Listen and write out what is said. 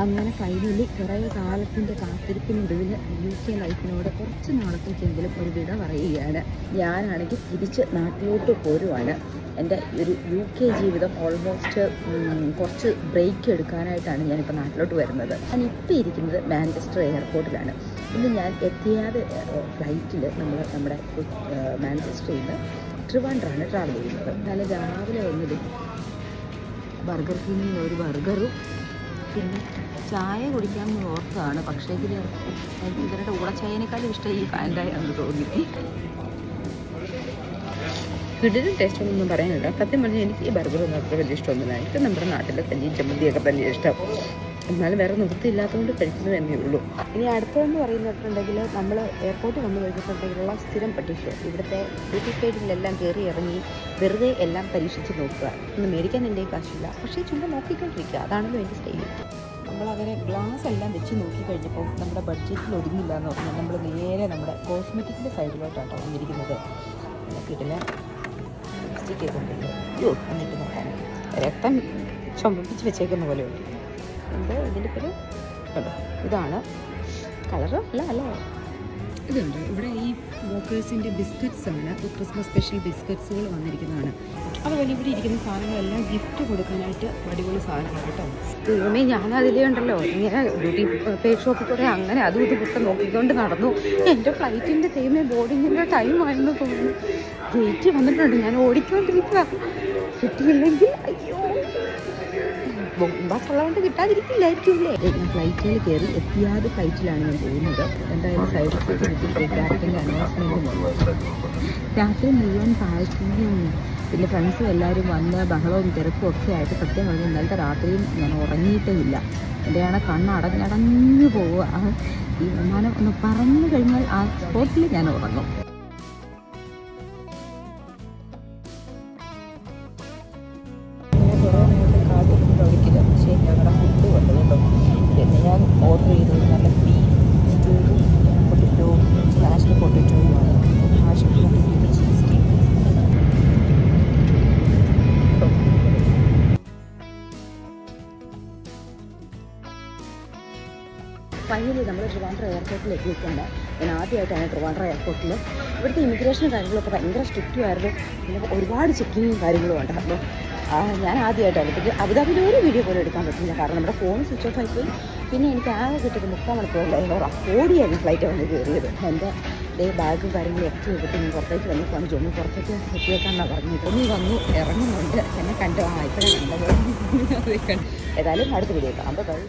അങ്ങനെ ഫൈനലി കുറേ കാലത്തിൻ്റെ കാത്തിരിപ്പിനൊടുവിൽ UK ലൈഫിനോട് കുറച്ച് നാളത്തേക്കെങ്കിലും ഒരു വിട പറയുകയാണ്. ഞാനാണെങ്കിൽ തിരിച്ച് നാട്ടിലോട്ട് പോരുവാണ്. എൻ്റെ ഒരു UK ജീവിതം ഓൾമോസ്റ്റ് കുറച്ച് ബ്രേക്ക് എടുക്കാനായിട്ടാണ് ഞാനിപ്പോൾ നാട്ടിലോട്ട് വരുന്നത്. ഞാനിപ്പോൾ ഇരിക്കുന്നത് മാഞ്ചസ്റ്റർ എയർപോർട്ടിലാണ്. ഇന്ന് ഞാൻ എത്തിയാതെ ഫ്ലൈറ്റിൽ നമ്മുടെ മാഞ്ചസ്റ്ററിൽ നിന്ന് ട്രിവാൻഡ്രമാണ് ട്രാവൽ ചെയ്യുന്നത്. നല്ല രാവിലെ വന്നത് ബർഗർ കിങ്ങിൽ നിന്ന് ഒരു ബർഗറും പിന്നെ ചായ കുടിക്കാമെന്ന് ഓർത്താണ്. പക്ഷേ എനിക്ക് ഇവരുടെ ഊളച്ചായനേക്കാളും ഇഷ്ടം ഈ ഫാൻറ്റായാണെന്ന് തോന്നി. കിടിലും ടേസ്റ്റ് ഒന്നും പറയാനില്ല. സത്യം പറഞ്ഞാൽ എനിക്ക് ഈ ബർഗറൊന്നും അത്ര വലിയ ഇഷ്ടമൊന്നുമില്ല. എനിക്ക് നമ്മുടെ നാട്ടിലെ കഞ്ഞി ചമ്മന്തിയൊക്കെ വലിയ ഇഷ്ടം. എന്നാലും വേറെ നിവൃത്തിയില്ലാത്തതുകൊണ്ട് കഴിക്കുന്നത് തന്നെ ഉള്ളൂ. ഇനി അടുത്തതെന്ന് പറയുന്നിട്ടുണ്ടെങ്കിൽ നമ്മൾ എയർപോർട്ടിൽ വന്നു കഴിഞ്ഞിട്ടുണ്ടെങ്കിലുള്ള സ്ഥിരം പരീക്ഷ ഇവിടുത്തെ ഡ്യൂട്ടി പേജിലെല്ലാം കയറി ഇറങ്ങി വെറുതെ എല്ലാം പരീക്ഷിച്ച് നോക്കുക. ഒന്ന് മേടിക്കാൻ എൻ്റെ കാശില്ല, പക്ഷേ ചുമ്മാ നോക്കിക്കൊണ്ടിരിക്കുക. അതാണല്ലോ എൻ്റെ സ്റ്റൈൽ. നമ്മളങ്ങനെ ഗ്ലാസ് എല്ലാം വെച്ച് നോക്കിക്കഴിഞ്ഞപ്പോൾ നമ്മുടെ ബഡ്ജറ്റിൽ ഒതുങ്ങില്ല എന്ന് പറഞ്ഞാൽ നമ്മൾ നേരെ നമ്മുടെ കോസ്മെറ്റിക്കിൻ്റെ സൈഡിലോട്ടാണ് വന്നിരിക്കുന്നത്. നോക്കിയിട്ടില്ല ലിപ്സ്റ്റിക് ചെയ്തിട്ടുണ്ട്. എന്നിട്ട് നോക്കാൻ രക്തം ചുമപ്പിച്ച് വെച്ചേക്കുന്ന പോലെയുണ്ട്. എന്താ ഇതിൻ്റെ പേര് കേട്ടോ, ഇതാണ് കളറ് അല്ലേ ഇതുണ്ട്. ഇവിടെ ഈ വോക്കേഴ്സിൻ്റെ ബിസ്ക്കറ്റ്സ് ആണ്, ക്രിസ്മസ് സ്പെഷ്യൽ ബിസ്ക്കറ്റ്സുകൾ വന്നിരിക്കുന്നതാണ്. അതുപോലെ ഇവിടെ ഇരിക്കുന്ന സാധനങ്ങളെല്ലാം ഗിഫ്റ്റ് കൊടുക്കാനായിട്ട് അടിപൊളി സാധനങ്ങൾ കേട്ടോ. ദൈവമേ, ഞാൻ അതിലേ ഉണ്ടല്ലോ ഇങ്ങനെ ബ്യൂട്ടി പേജ് ഷോപ്പിൽ കൂടെ അങ്ങനെ അതും ഇത് പുറത്ത് നോക്കിക്കൊണ്ട് നടന്നു. എൻ്റെ ഫ്ലൈറ്റിൻ്റെ ദൈവമേ ബോർഡിങ്ങിൻ്റെ ടൈം ആണെന്ന് തോന്നുന്നു. ഗേറ്റ് വന്നിട്ടുണ്ട്, ഞാൻ ഓടിക്കൊണ്ടിരിക്കുക. കിട്ടിയില്ലെങ്കിൽ അയ്യോ, ബസ് ഉള്ളതുകൊണ്ട് കിട്ടാതിരിക്കില്ലായിരിക്കുമല്ലേ. ഞാൻ ഫ്ലൈറ്റിൽ കയറി എത്തിയാതെ ഫ്ലൈറ്റിലാണ് ഞാൻ പോകുന്നത്. എന്തായാലും സൈഡ് സീറ്റ് കിട്ടി. ക്യാപ്റ്റൻ്റെ അനൗൺസ്മെൻറ്റും രാത്രി മുഴുവൻ പാഴ്ക്കിങ്ങും പിന്നെ ഫ്രണ്ട്സും എല്ലാവരും വന്ന് ബഹളവും തിരക്കും ഒക്കെ ആയിട്ട് സത്യം പറഞ്ഞാൽ ഇന്നലത്തെ രാത്രിയും ഞാൻ ഉറങ്ങിയിട്ടേ ഇല്ല. എൻ്റെയാണ് കണ്ണടഞ്ഞടഞ്ഞു പോവുക. ഈ വിമാനം ഒന്ന് പറന്നു കഴിഞ്ഞാൽ ആ സ്പോട്ടിൽ ഞാൻ ഉറങ്ങും. പക്ഷേ ഞങ്ങളുടെ ഫുഡ് വന്നതുകൊണ്ടോ പിന്നെ ഞാൻ ഓർഡർ ചെയ്തത് നല്ല ബീഫ് സ്റ്റൂവും പൊട്ടറ്റോവും സ്മാഷ്ഡ് പൊട്ടറ്റോയുമാണ്. Hash potato cheese cake. Finally നമ്മൾ ട്രിവാൻഡ്രം എയർപോർട്ടിൽ എത്തിയിട്ടുണ്ട്. ഞാൻ ആദ്യമായിട്ടാണ് ട്രിവാൻഡ്രം എയർപോർട്ടിൽ. ഇവിടുത്തെ ഇമിഗ്രേഷനും കാര്യങ്ങളൊക്കെ ഭയങ്കര സ്ട്രിക്റ്റും ആയിരുന്നു. പിന്നെ ഒരുപാട് ചെക്കിങ്ങും കാര്യങ്ങളും ഉണ്ടായിരുന്നു. ഞാൻ ആദ്യമായിട്ടാണ്. പിന്നെ അബുദാബിയിൽ ഒരു വീഡിയോ പോലും എടുക്കാൻ പറ്റില്ല, കാരണം നമ്മുടെ ഫോൺ സ്വിച്ച് ഓഫ് ആയിപ്പോയി. പിന്നെ എനിക്ക് ആകെ കിട്ടിയത് 3 മണിക്കൂറിലായിരുന്നു. ഓടിയായിരുന്നു ഫ്ലൈറ്റ് വന്ന് കയറിയത്. എൻ്റെ ബാഗും കാര്യങ്ങളും ഒക്കെ എടുത്ത് ഞാൻ പുറത്തേക്ക് വന്നിട്ടാണ് ജോലി പുറത്തേക്ക് എത്തിയേക്കാന്നാണ് പറഞ്ഞത്. നീ വന്നു ഇറങ്ങുന്നുണ്ട്, എന്നെ കണ്ടു. ഇപ്പോഴാണ് കണ്ടത്. ഏതായാലും അടുത്ത വീഡിയോ കാണാം. ബൈ.